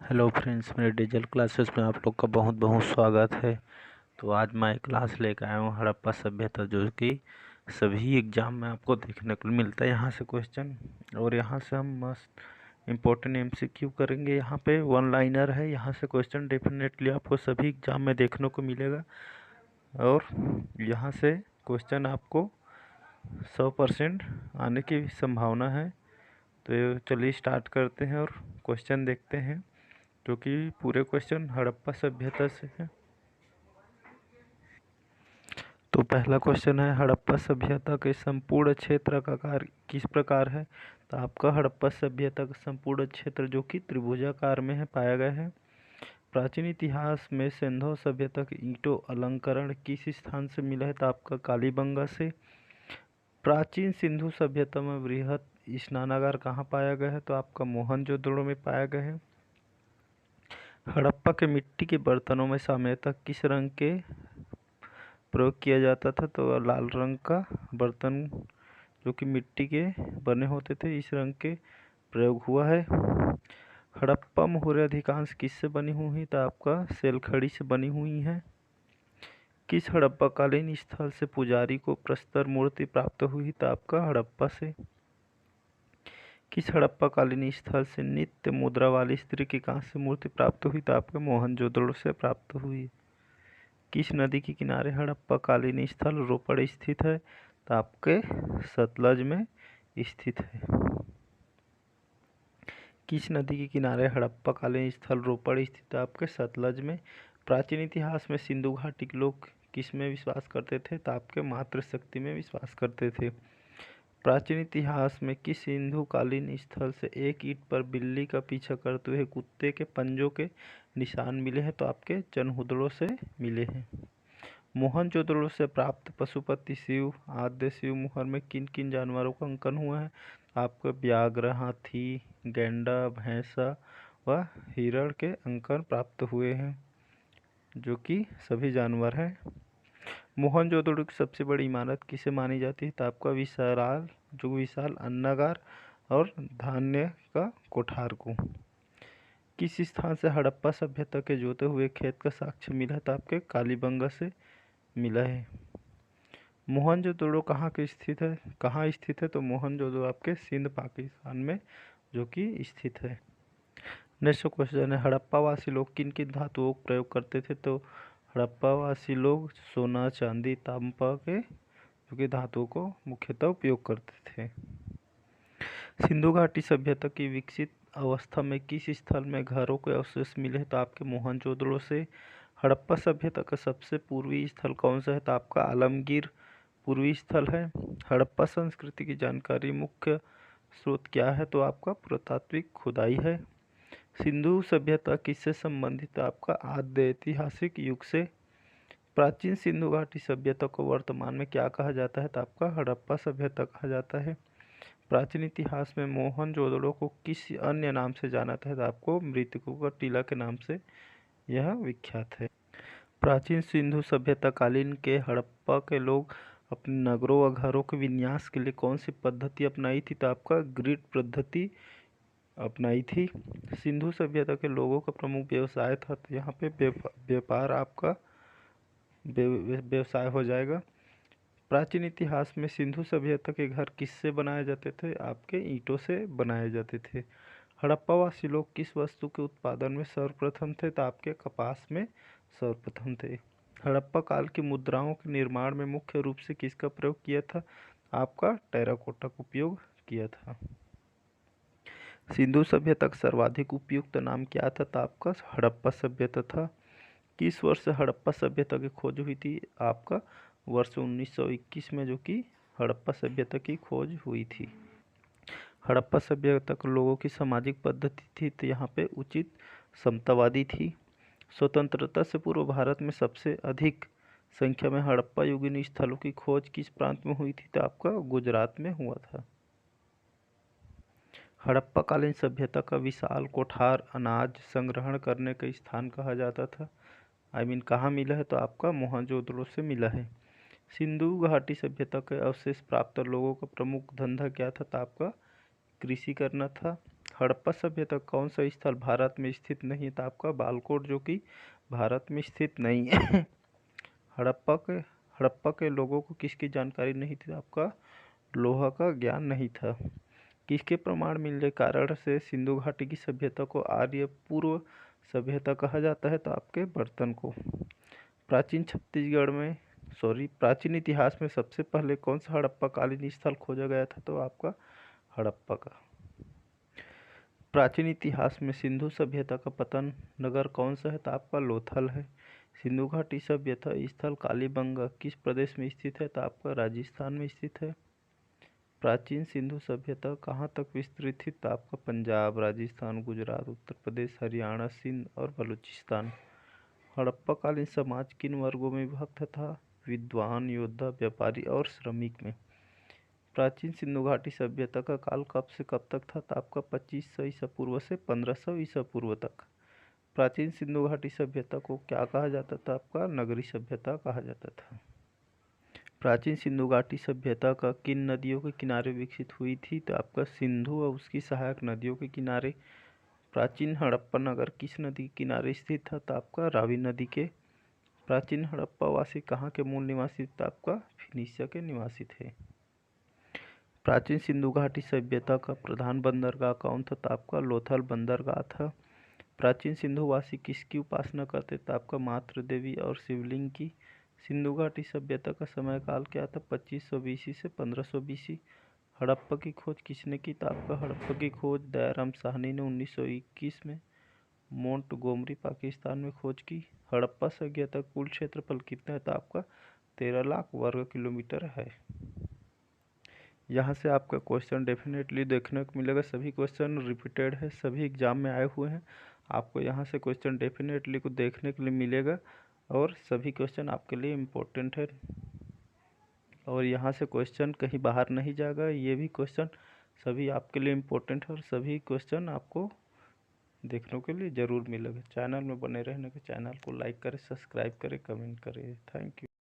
Hello friends, मेरे digital classes में आप लोग का बहुत बहुत स्वागत है। तो आज मैं क्लास लेकर आया हूँ हड़प्पा सभ्यता, जो कि सभी एग्जाम में आपको देखने को मिलता है। यहाँ से क्वेश्चन और यहाँ से हम मस्त इम्पोर्टेंट एमसीक्यू करेंगे। यहाँ पे वन लाइनर है, यहाँ से क्वेश्चन डेफिनेटली आपको सभी एग्जाम में देखने को मिलेगा और यहाँ से क्वेश्चन आपको 100% आने की संभावना है। तो चलिए स्टार्ट करते हैं और क्वेश्चन देखते हैं, जो कि पूरे क्वेश्चन हड़प्पा सभ्यता से है। तो पहला क्वेश्चन है, हड़प्पा सभ्यता के संपूर्ण क्षेत्र का आकार किस प्रकार है। तो आपका हड़प्पा सभ्यता का संपूर्ण क्षेत्र जो कि त्रिभुजाकार में है पाया गया है। प्राचीन इतिहास में सिंधु सभ्यता के ईंटों अलंकरण किस स्थान से मिला है। तो आपका कालीबंगा से। प्राचीन सिंधु सभ्यता में वृहद स्नानागार कहाँ पाया गया है। तो आपका मोहनजोदड़ो में पाया गया है। हड़प्पा के मिट्टी के बर्तनों में सामान्यतः किस रंग के प्रयोग किया जाता था। तो लाल रंग का बर्तन जो कि मिट्टी के बने होते थे, इस रंग के प्रयोग हुआ है। हड़प्पा मोहरे अधिकांश किससे बनी हुई है। तो आपका सेलखड़ी से बनी हुई है। किस हड़प्पाकालीन स्थल से पुजारी को प्रस्तर मूर्ति प्राप्त हुई। तो आपका हड़प्पा से। किस हड़प्पाकालीन स्थल से नित्य मुद्रा वाली स्त्री की कांस्य मूर्ति प्राप्त हुई। तो आपके मोहनजोदड़ो से प्राप्त हुई। किस नदी के किनारे हड़प्पाकालीन स्थल रोपड़ स्थित है। तो आपके सतलज में स्थित है। किस नदी के किनारे हड़प्पाकालीन स्थल रोपड़ स्थित है। आपके सतलज में। प्राचीन इतिहास में सिंधु घाटी के लोग किस में विश्वास करते थे। तो आपके मातृशक्ति में विश्वास करते थे। प्राचीन इतिहास में किस सिंधु कालीन स्थल से एक ईंट पर बिल्ली का पीछा करते हुए कुत्ते के पंजों के निशान मिले हैं। तो आपके चनहुदड़ो से मिले हैं। मोहनजोदड़ो से प्राप्त पशुपति शिव आद्य शिव मोहर में किन किन जानवरों का अंकन हुआ है। आपका व्याघ्र, हाथी, गैंडा, भैंसा व हिरण के अंकन प्राप्त हुए हैं, जो कि सभी जानवर हैं। मोहनजोदड़ो की सबसे बड़ी इमारत किसे मानी जाती है। तो आपका विशाल अन्नागार और धान्य का कोठार को। किस स्थान से हड़प्पा सभ्यता के जोते हुए खेत का साक्ष्य मिला। तो आपके कालीबंगा से मिला है। मोहनजोदड़ो कहाँ स्थित है। तो मोहनजोदड़ो आपके सिंध पाकिस्तान में जो कि स्थित है। नेक्स्ट क्वेश्चन है, हड़प्पावासी लोग किन किन धातुओं का प्रयोग करते थे। तो हड़प्पावासी लोग सोना, चांदी, तांबा के जो कि धातुओं को मुख्यतः उपयोग करते थे। सिंधु घाटी सभ्यता की विकसित अवस्था में किस स्थल में घरों के अवशेष मिले। तो आपके मोहनजोदड़ो से। हड़प्पा सभ्यता का सबसे पूर्वी स्थल कौन सा है। तो आपका आलमगीर पूर्वी स्थल है। हड़प्पा संस्कृति की जानकारी मुख्य स्रोत क्या है। तो आपका पुरातात्विक खुदाई है। सिंधु सभ्यता किससे संबंधित है। आपका आद्य ऐतिहासिक युग से। प्राचीन सिंधु घाटी सभ्यता को वर्तमान में क्या कहा जाता है। तो आपका हड़प्पा सभ्यता कहा जाता है। प्राचीन इतिहास में मोहनजोदड़ो को किस अन्य नाम से जाना जाता है। तो आपको मृतकों का टीला के नाम से यह विख्यात है। प्राचीन सिंधु सभ्यता कालीन के हड़प्पा के लोग अपने नगरों व घरों के विन्यास के लिए कौन सी पद्धति अपनाई थी। तो आपका ग्रिड पद्धति अपनाई थी। सिंधु सभ्यता के लोगों का प्रमुख व्यवसाय था। तो यहाँ पे व्यापार आपका व्यवसाय हो जाएगा। प्राचीन इतिहास में सिंधु सभ्यता के घर किससे बनाए जाते थे। आपके ईंटों से बनाए जाते थे। हड़प्पावासी लोग किस वस्तु के उत्पादन में सर्वप्रथम थे। तो आपके कपास में सर्वप्रथम थे। हड़प्पा काल की मुद्राओं के निर्माण में मुख्य रूप से किसका प्रयोग किया था। आपका टेराकोटा का उपयोग किया था। सिंधु सभ्यता का सर्वाधिक उपयुक्त नाम क्या था। तो आपका हड़प्पा सभ्यता था। किस वर्ष से हड़प्पा सभ्यता की खोज हुई थी। आपका वर्ष 1921 में जो कि हड़प्पा सभ्यता की खोज हुई थी। हड़प्पा सभ्यता के लोगों की सामाजिक पद्धति थी। तो यहाँ पे उचित समतावादी थी। स्वतंत्रता से पूर्व भारत में सबसे अधिक संख्या में हड़प्पा युगीन स्थलों की खोज किस प्रांत में हुई थी। तो आपका गुजरात में हुआ था। हड़प्पा कालीन सभ्यता का विशाल कोठार अनाज संग्रहण करने का स्थान कहा जाता था। कहाँ मिला है। तो आपका मोहनजोदड़ो से मिला है। सिंधु घाटी सभ्यता के अवशेष प्राप्त लोगों का प्रमुख धंधा क्या था। तो आपका कृषि करना था। हड़प्पा सभ्यता कौन सा स्थल भारत में स्थित नहीं है? तो आपका बालकोट, जो कि भारत में स्थित नहीं है। हड़प्पा के हड़प्पा के लोगों को किसकी जानकारी नहीं थी? आपका लोहा का ज्ञान नहीं था। किसके प्रमाण मिलने के कारण से सिंधु घाटी की सभ्यता को आर्य पूर्व सभ्यता कहा जाता है? तो आपके बर्तन को। प्राचीन छत्तीसगढ़ में प्राचीन इतिहास में सबसे पहले कौन सा हड़प्पा कालीन स्थल खोजा गया था? तो आपका हड़प्पा का। प्राचीन इतिहास में सिंधु सभ्यता का पतन नगर कौन सा है? तो आपका लोथल है। सिंधु घाटी सभ्यता स्थल कालीबंगा किस प्रदेश में स्थित है? तो आपका राजस्थान में स्थित है। प्राचीन सिंधु सभ्यता कहाँ तक विस्तृत थी? तो आपका पंजाब, राजस्थान, गुजरात, उत्तर प्रदेश, हरियाणा, सिंध और बलूचिस्तान। हड़प्पाकालीन समाज किन वर्गों में विभक्त था? विद्वान, योद्धा, व्यापारी और श्रमिक में। प्राचीन सिंधु घाटी सभ्यता का काल कब से कब तक था? तो आपका 2500 ईसा पूर्व से 1500 ईसा पूर्व तक। प्राचीन सिंधु घाटी सभ्यता को क्या कहा जाता था? आपका नगरी सभ्यता कहा जाता था। प्राचीन सिंधु घाटी सभ्यता का किन नदियों के किनारे विकसित हुई थी? तो आपका सिंधु और उसकी सहायक नदियों के किनारे। प्राचीन हड़प्पा नगर किस नदी के किनारे स्थित था? तो आपका रावी नदी के। प्राचीन हड़प्पा वासी कहाँ के मूल निवासी? तो आपका फिनिशिया के निवासी थे। प्राचीन सिंधु घाटी सभ्यता का प्रधान बंदरगाह कौन था? तो आपका लोथल बंदरगाह था। प्राचीन सिंधुवासी किसकी उपासना करते थे? आपका मातृ देवी और शिवलिंग की। सिंधु घाटी सभ्यता का समय काल क्या था? 2500 बीसी से 1500 बीसी। हड़प्पा की खोज किसने की? तो आपका हड़प्पा की खोज दयाराम साहनी ने 1921 में मोंटगोमरी पाकिस्तान में खोज की। हड़प्पा सभ्यता का कुल क्षेत्रफल कितना है? तो आपका 13 लाख वर्ग किलोमीटर है। यहाँ से आपका क्वेश्चन डेफिनेटली देखने को मिलेगा। सभी क्वेश्चन रिपीटेड है, सभी एग्जाम में आए हुए हैं। आपको यहाँ से क्वेश्चन डेफिनेटली को देखने के लिए मिलेगा और सभी क्वेश्चन आपके लिए इम्पोर्टेंट है। और यहाँ से क्वेश्चन कहीं बाहर नहीं जाएगा। ये भी क्वेश्चन सभी आपके लिए इम्पोर्टेंट है और सभी क्वेश्चन आपको देखने के लिए ज़रूर मिलेगा। चैनल में बने रहने के चैनल को लाइक करें, सब्सक्राइब करें, कमेंट करें। Thank you.